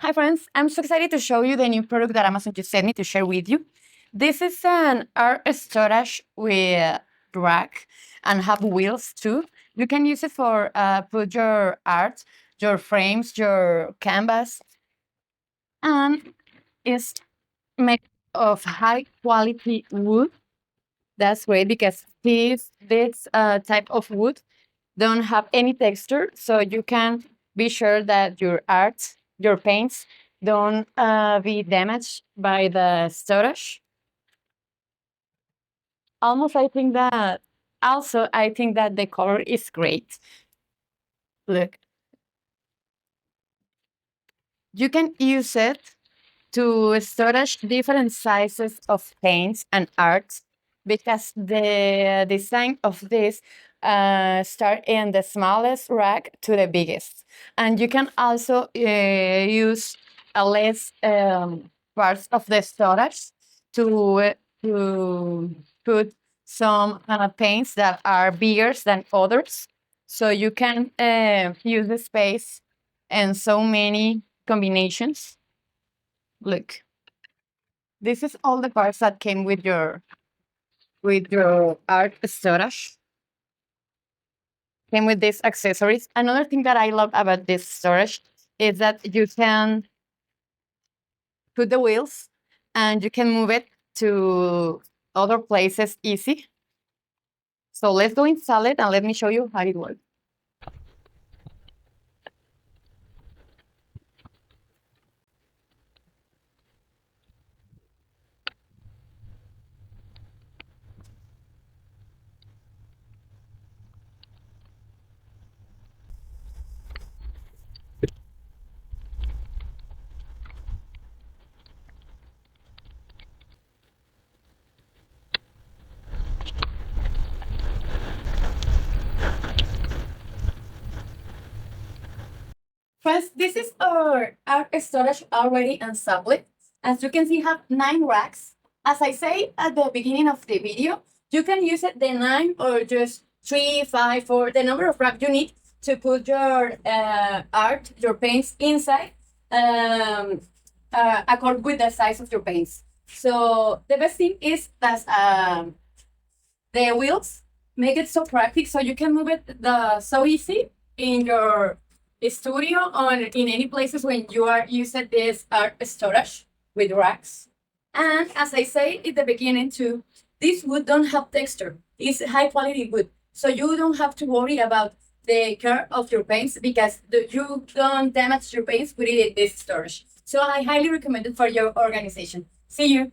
Hi friends, I'm so excited to show you the new product that Amazon just sent me to share with you. This is an art storage with rack and have wheels too. You can use it for put your art, your frames, your canvas, and it's made of high quality wood. That's great because this type of wood don't have any texture, so you can be sure that your art, your paints, don't be damaged by the storage. Almost, I think that the color is great. Look, you can use it to storage different sizes of paints and arts because the design of this start in the smallest rack to the biggest, and you can also use a less parts of the storage to put some paints that are bigger than others, so you can use the space in so many combinations. Look, this is all the parts that came with your art storage. Came with these accessories. Another thing that I love about this storage is that you can put the wheels and you can move it to other places easy. So let's go install it and let me show you how it works. First, this is our storage already assembled. As you can see, have 9 racks. As I say at the beginning of the video, you can use it the 9 or just 3, 5, 4, the number of racks you need to put your art, your paints inside, according with the size of your paints. So the best thing is that the wheels make it so practical, so you can move it so easy in your studio or in any places when you are using this art storage with racks. And as I say at the beginning too, this wood don't have texture. It's high quality wood. So you don't have to worry about the care of your paints because you don't damage your paints with this storage. So I highly recommend it for your organization. See you.